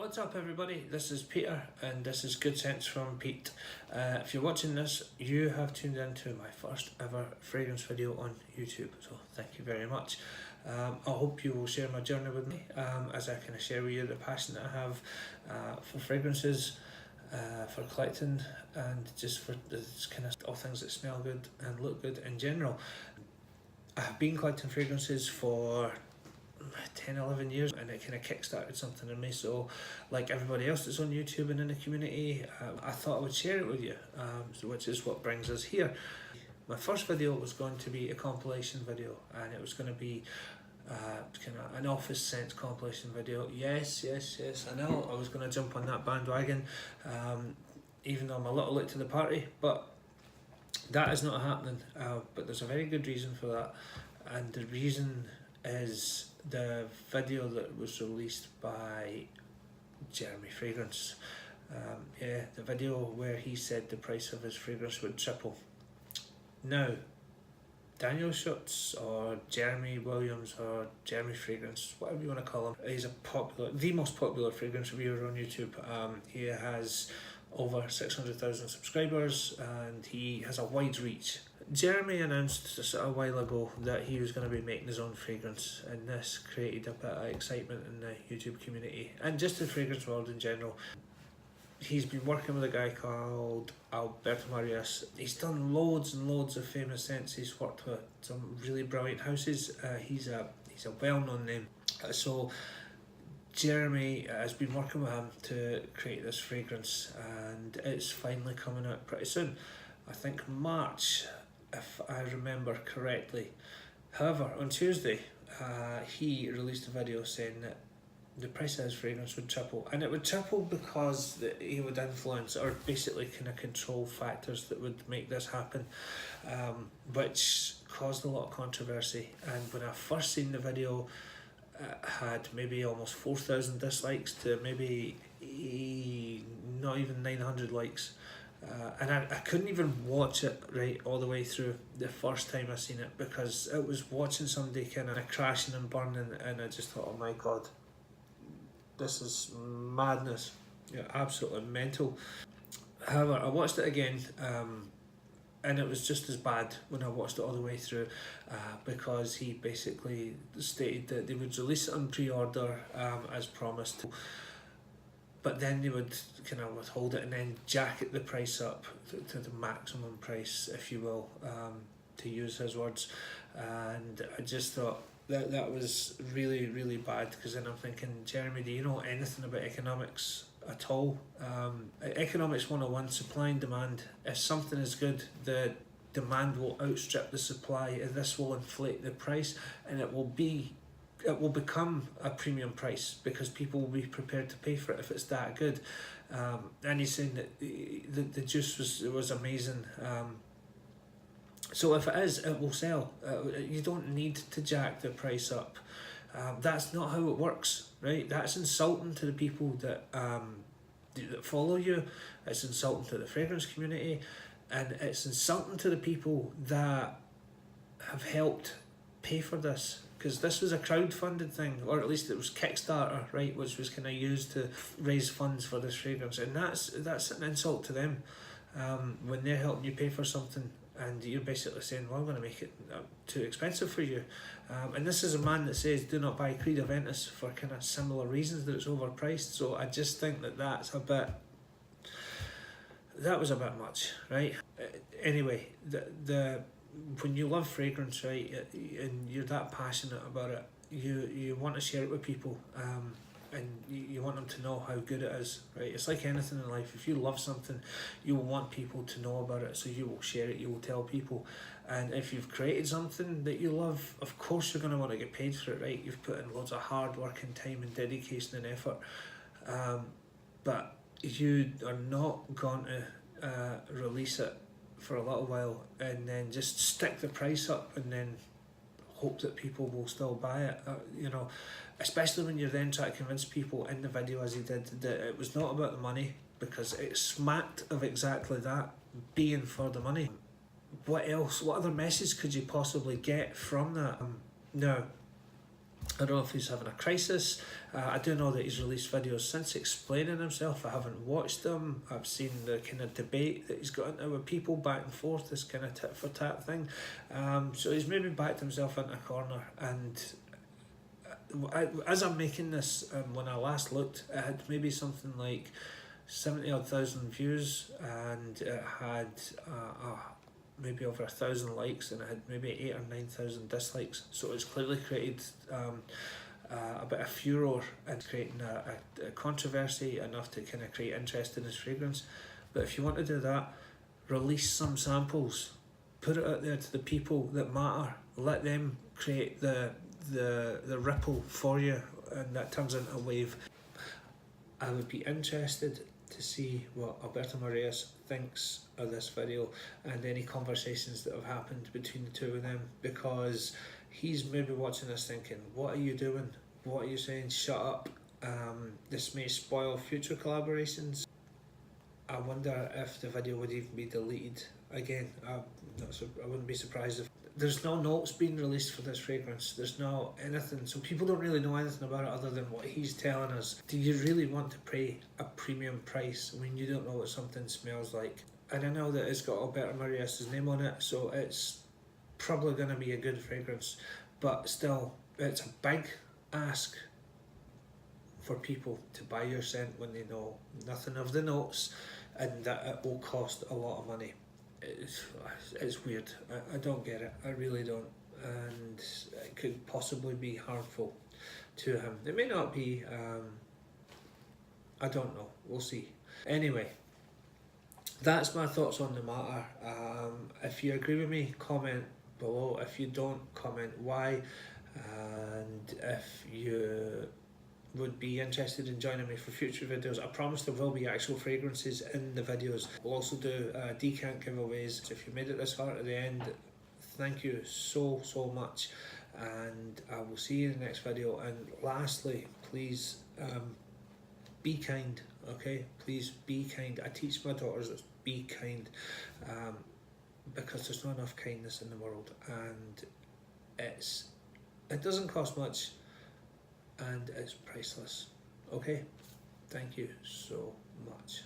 What's up everybody, this is Peter and this is Good Sense from Pete. If you're watching this, you have tuned into my first ever fragrance video on YouTube, so thank you very much. I hope you will share my journey with me as I kind of share with you the passion that I have for fragrances, for collecting, and just for this kind of all things that smell good and look good in general. I have been collecting fragrances for 10-11 years, and it kind of kick-started something in me. So like everybody else that's on YouTube and in the community, I thought I would share it with you, which is what brings us here. My first video was going to be a compilation video, and it was going to be kind of an Office Sense compilation video. Yes, I know I was going to jump on that bandwagon, even though I'm a little late to the party, but that is not happening. But there's a very good reason for that, and the reason is the video that was released by Jeremy Fragrance. The video where he said the price of his fragrance would triple. Now, Daniel Schutz or Jeremy Williams or Jeremy Fragrance, whatever you want to call him, he's the most popular fragrance reviewer on YouTube. He has over 600,000 subscribers and he has a wide reach. Jeremy announced just a while ago that he was going to be making his own fragrance, and this created a bit of excitement in the YouTube community and just the fragrance world in general. He's been working with a guy called Alberto Marias. He's done loads and loads of famous scents. He's worked with some really brilliant houses. He's a well-known name. So Jeremy has been working with him to create this fragrance, and it's finally coming out pretty soon. I think March, if I remember correctly. However, on Tuesday, he released a video saying that the price of his fragrance would triple, and it would triple because he would influence or basically kind of control factors that would make this happen, which caused a lot of controversy. And when I first seen the video, it had maybe almost 4,000 dislikes to maybe not even 900 likes. And I couldn't even watch it right all the way through the first time I seen it, because it was watching somebody kind of crashing and burning, and I just thought, oh my god, this is madness. Yeah, absolutely mental. However, I watched it again, and it was just as bad when I watched it all the way through, because he basically stated that they would release it on pre-order as promised, but then they would kind of withhold it and then jacket the price up to the maximum price, if you will, to use his words. And I just thought that was really, really bad, because then I'm thinking, Jeremy, do you know anything about economics at all? Economics 101, supply and demand. If something is good, the demand will outstrip the supply, and this will inflate the price, and it will become a premium price because people will be prepared to pay for it if it's that good. And he's saying that the juice was amazing. So if it is, it will sell. You don't need to jack the price up. That's not how it works, right? That's insulting to the people that follow you. It's insulting to the fragrance community, and it's insulting to the people that have helped pay for this. Because this was a crowdfunded thing, or at least it was Kickstarter, right, which was kind of used to raise funds for this fragrance, and that's an insult to them when they're helping you pay for something, and you're basically saying, well, I'm going to make it too expensive for you. And this is a man that says, do not buy Creed Aventus for kind of similar reasons, that it's overpriced. So I just think that that was a bit much, right? Anyway, when you love fragrance, right, and you're that passionate about it, you want to share it with people, and you want them to know how good it is, right? It's like anything in life. If you love something, you will want people to know about it, so you will share it, you will tell people. And if you've created something that you love, of course you're going to want to get paid for it, right? You've put in loads of hard work and time and dedication and effort, but you are not going to release it for a little while and then just stick the price up and then hope that people will still buy it, especially when you're then trying to convince people in the video, as he did, that it was not about the money, because it smacked of exactly that, being for the money. What else, what other message could you possibly get from that? No, I don't know if he's having a crisis. I do know that he's released videos since explaining himself. I haven't watched them. I've seen the kind of debate that he's got into with people back and forth, this kind of tit for tat thing. So he's maybe backed himself into a corner. And as I'm making this, when I last looked, it had maybe something like 70,000 views, and it had maybe over 1,000 likes, and it had maybe 8,000 or 9,000 dislikes. So it's clearly created a bit of furor and creating a controversy enough to kind of create interest in his fragrance. But if you want to do that, release some samples, put it out there to the people that matter, let them create the ripple for you, and that turns into a wave. I would be interested to see what Alberto Moraes thinks of this video and any conversations that have happened between the two of them, because he's maybe watching this thinking, what are you doing? What are you saying? Shut up. This may spoil future collaborations. I wonder if the video would even be deleted again. I wouldn't be surprised if there's no notes being released for this fragrance. There's no anything, so people don't really know anything about it other than what he's telling us. Do you really want to pay a premium price when you don't know what something smells like? And I know that it's got Alberto Moraes' name on it, so it's probably going to be a good fragrance, but still, it's a big ask for people to buy your scent when they know nothing of the notes and that it will cost a lot of money. It's weird. I don't get it. I really don't. And it could possibly be harmful to him. It may not be. I don't know. We'll see. Anyway, that's my thoughts on the matter. If you agree with me, comment below. If you don't, comment why. And if you would be interested in joining me for future videos, I promise there will be actual fragrances in the videos. We'll also do decant giveaways. So if you made it this far to the end, thank you so much, and I will see you in the next video. And lastly, please be kind, okay? Please be kind. I teach my daughters that be kind, because there's not enough kindness in the world, and it doesn't cost much, and it's priceless. Okay, thank you so much.